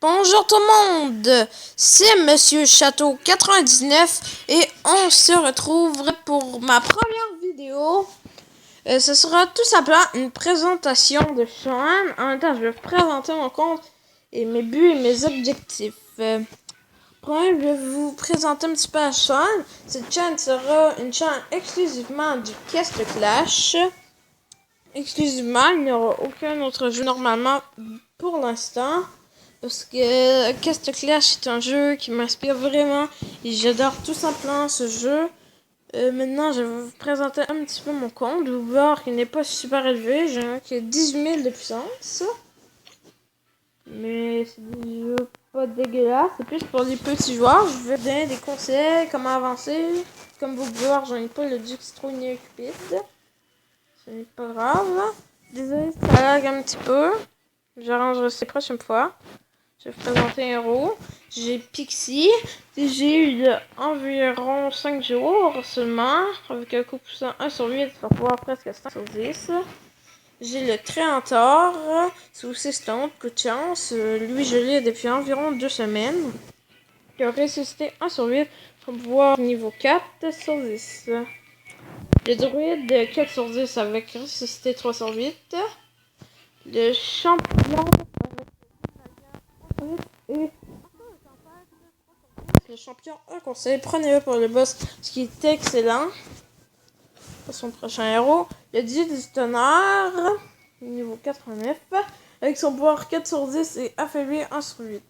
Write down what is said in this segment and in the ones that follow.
Bonjour tout le monde, c'est Monsieur Château 99 et on se retrouve pour ma première vidéo. Ce sera tout simplement une présentation de Sean. En même temps, je vais vous présenter mon compte et mes buts et mes objectifs. Premier, je vais vous présenter un petit peu à Sean. Cette chaîne sera une chaîne exclusivement du Quest Clash. Exclusivement, il n'y aura aucun autre jeu normalement pour l'instant. Parce que Quest Clash est un jeu qui m'inspire vraiment et j'adore tout simplement ce jeu. Maintenant, je vais vous présenter un petit peu mon compte. Vous voir qu'il n'est pas super élevé. J'ai un qui a 18 000 de puissance. Mais c'est des jeux pas dégueulasses. C'est plus pour les petits joueurs. Je vais vous donner des conseils, comment avancer. Comme vous pouvez voir, j'en ai pas le Dux trop cupide. Ce n'est pas grave. Désolé si ça lag un petit peu. J'arrangerai ça la prochaine fois. Je vais vous présenter un héros. J'ai Pixie. J'ai eu environ 5 jours seulement. Avec un coup poussant 1 sur 8, va pouvoir presque 5 sur 10. J'ai le Créateur. C'est aussi c'est un autre coup de chance. Lui, je l'ai depuis environ 2 semaines. Il a ressuscité 1 sur 8 pour pouvoir niveau 4 sur 10. Le druide 4 sur 10 avec ressuscité 3 sur 8. Le champion et le champion, un conseil, prenez-le pour le boss, ce qui est excellent. Pour son prochain héros, le dieu du tonnerre, niveau 89, avec son pouvoir 4 sur 10 et affaibli 1 sur 8.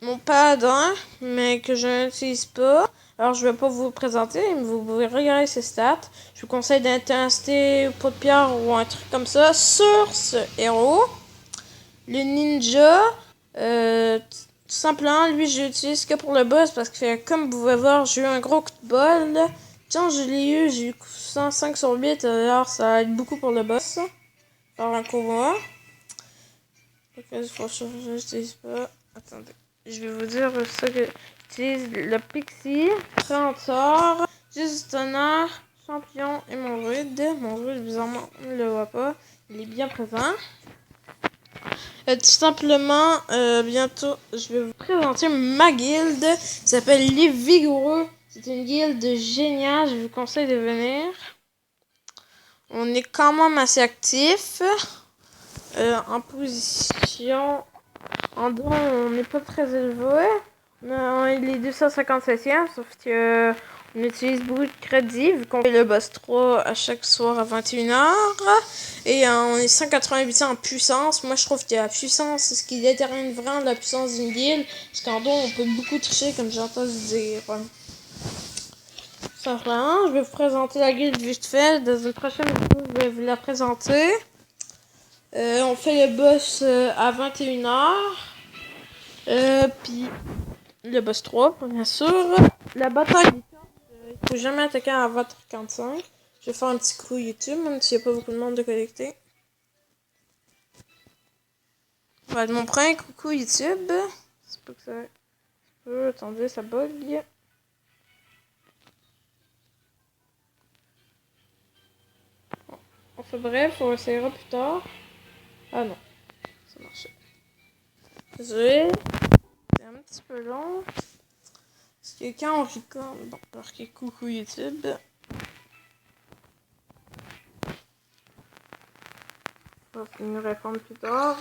Mon paladin, mais que je n'utilise pas. Alors je vais pas vous le présenter, mais vous pouvez regarder ses stats. Je vous conseille d'intensité pot de pierre ou un truc comme ça sur ce héros. Le ninja, tout simplement, lui, je l'utilise que pour le boss parce que, comme vous pouvez voir, j'ai eu un gros coup de bol. Quand je l'ai eu, j'ai eu 105 sur 8, alors ça aide beaucoup pour le boss. Faire un combat. Ok, il faut changer, j'utilise pas. Attendez, je vais vous dire ça que j'utilise le Pixie, Créateur, Tonnerre, Champion et mon druide. Mon druide, bizarrement, on ne le voit pas. Il est bien présent. Tout simplement, bientôt, je vais vous présenter ma guilde. Ça s'appelle Les Vigoureux. C'est une guilde géniale. Je vous conseille de venir. On est quand même assez actif. En position, en don, on n'est pas très élevé. Il est 257e, sauf que on utilise beaucoup de crédit vu qu'on fait le boss 3 à chaque soir à 21h. Et on est 188 en puissance. Moi je trouve que la puissance c'est ce qui détermine vraiment la puissance d'une guilde. Parce qu'en don on peut beaucoup tricher comme j'ai entendu dire. Simplement, je vais vous présenter la guilde vite fait. Dans une prochaine vidéo je vais vous la présenter. On fait le boss à 21h. Puis le boss 3 bien sûr. La bataille des il faut jamais attaquer à 20h45. Je vais faire un petit coup YouTube, même s'il n'y a pas beaucoup de monde de connecté. Voilà, mon premier coucou YouTube. C'est pas que ça... attendez, ça bug. Enfin bref, on essaiera plus tard. Ah non, ça marchait. Désolé, c'est un petit peu long. Parce que quand on record... Bon, marquez coucou YouTube. On va finir répondre plus tard.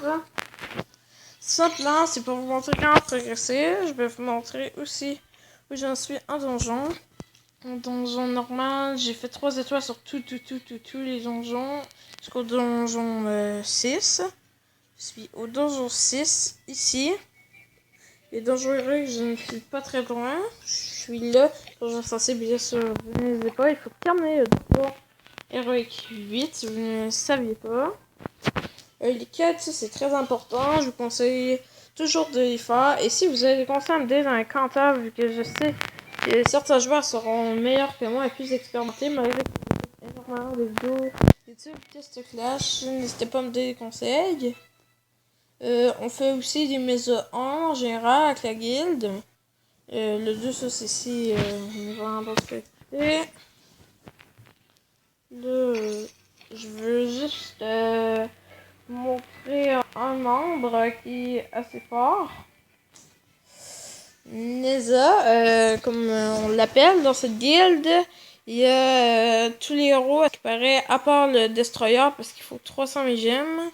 Simplement, c'est pour vous montrer comment progresser. Je vais vous montrer aussi où j'en suis en donjon. En donjon normal, j'ai fait 3 étoiles sur tous les donjons. Jusqu'au donjon 6. Je suis au donjon 6, ici. Les donjons héroïques, je ne suis pas très loin. Je suis là. Donjon sensible, bien sûr, vous ne savez pas. Il faut terminer le donjon héroïque 8, si vous ne le saviez pas. Les quêtes, c'est très important. Je vous conseille toujours de les faire. Et si vous avez des conseils à me donner dans les commentaires, vu que je sais que certains joueurs seront meilleurs que moi et plus expérimentés, malgré énormément de vidéos YouTube, Quest Clash, n'hésitez pas à me donner des conseils. On fait aussi des mésa en général avec la guilde. Le 2 sauce ici, on est vraiment pas respecté. Je veux juste montrer un un membre qui est assez fort. Neza, comme on l'appelle dans cette guilde, il y a tous les héros à récupérer à part le Destroyer parce qu'il faut 300 000 gemmes.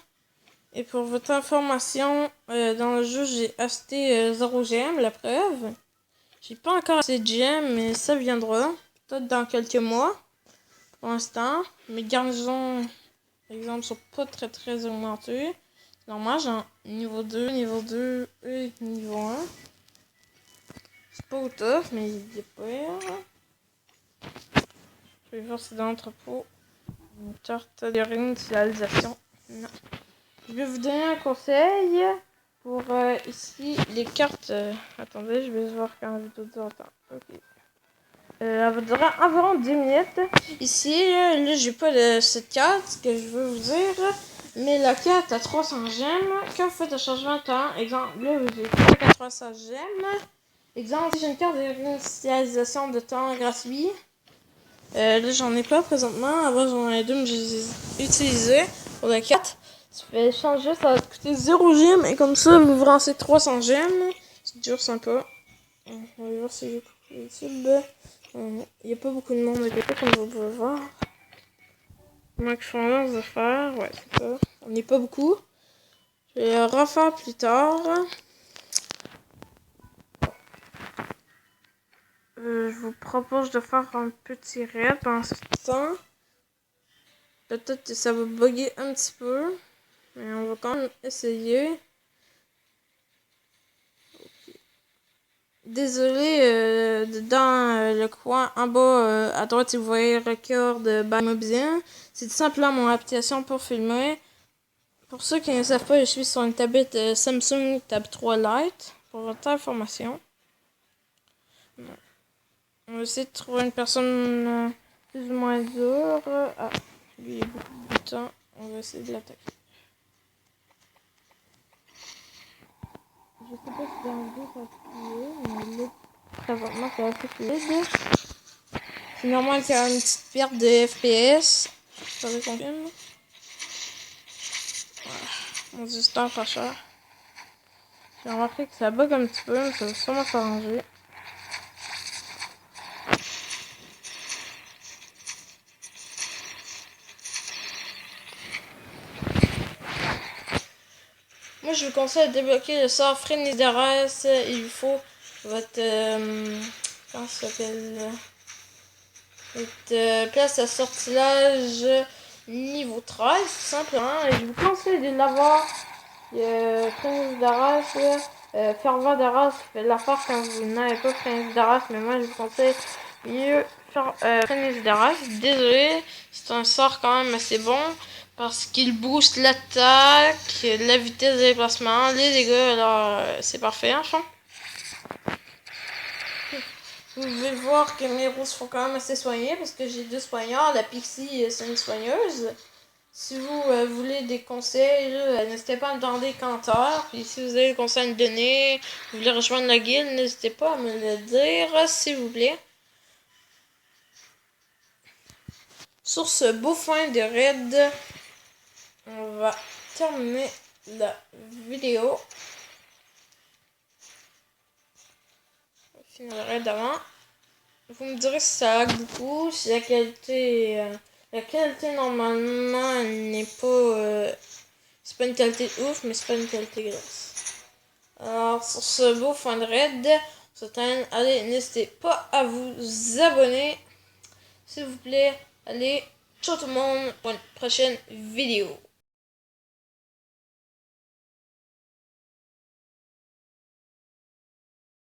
Et pour votre information, dans le jeu, j'ai acheté 0 gemmes, la preuve. J'ai pas encore assez de gemmes, mais ça viendra. Peut-être dans quelques mois. Pour l'instant, mes garnisons, par exemple, sont pas très augmentées. Normal, j'ai niveau 2 et niveau 1. C'est pas au top, mais il est pas. Je vais voir si dans l'entrepôt. Une carte de réinitialisation. Non. Je vais vous donner un conseil pour ici les cartes. Attendez, je vais voir quand la vidéo dure. Ok. Elle va durer environ 10 minutes. Ici, là, j'ai pas de cette carte, ce que je veux vous dire. Mais la carte a 300 gemmes. Quand vous faites un changement de temps, exemple, là, j'ai 300 gemmes. Exemple, j'ai une carte de réinitialisation de temps gratuit. Là, j'en ai pas présentement. Avant, j'en ai deux, mais je les ai utilisés pour la carte. Tu fais changer, ça va te coûter 0 gemmes. Et comme ça, vous vous lancez 300 gemmes. C'est toujours sympa. On va voir si j'ai beaucoup YouTube. Il n'y a pas beaucoup de monde à côté, comme vous pouvez voir. Moi qui fais lance de faire, ouais, c'est ça. On n'est pas beaucoup. Je vais le refaire plus tard. Je vous propose de faire un petit raid pendant ce temps. Peut-être que ça va bugger un petit peu. Mais on va quand même essayer. Désolé, dans le coin en bas à droite, si vous voyez record de Mobile, c'est tout simplement mon application pour filmer. Pour ceux qui ne savent pas, je suis sur une tablette Samsung Tab 3 Lite, pour votre information. On va essayer de trouver une personne plus ou moins dure. Ah, lui il a beaucoup de temps. On va essayer de l'attaquer. Je sais pas si dans le vidéo ça va mais là, présentement c'est assez fluide. C'est normal qu'il y a une petite perte de FPS. Ça va confirmer. Mon dieu, c'est un cher. J'ai remarqué que ça bug un petit peu, mais ça va sûrement s'arranger. Moi, je vous conseille de débloquer le sort Frénésie d'Arès. Il vous faut votre. Comment ça s'appelle? Votre place à sortilage niveau 13, tout simplement. Et je vous conseille de l'avoir. Frénésie d'Arès. Fervent d'Arès fait l'affaire quand vous n'avez pas Frénésie d'Arès. Mais moi, je vous conseille mieux faire Frénésie d'Arès. Désolé, c'est un sort quand même assez bon. Parce qu'il booste l'attaque, la vitesse de déplacement, les dégâts, alors c'est parfait, enfin. Vous pouvez voir que mes héros sont quand même assez soignés parce que j'ai 2 soigneurs. La Pixie, c'est une soigneuse. Si vous voulez des conseils, n'hésitez pas à me demander commentaires. Puis si vous avez des conseils à me donner, vous voulez rejoindre la guilde, n'hésitez pas à me le dire, s'il vous plaît. Sur ce beau fin de raid, on va terminer la vidéo. On va finir le raid avant. Vous me direz si ça lag beaucoup, si la qualité normalement n'est pas c'est pas une qualité ouf, mais c'est pas une qualité grasse. Alors sur ce beau fin de raid, on se termine. Allez, n'hésitez pas à vous abonner, s'il vous plaît. Allez, ciao tout le monde pour une prochaine vidéo.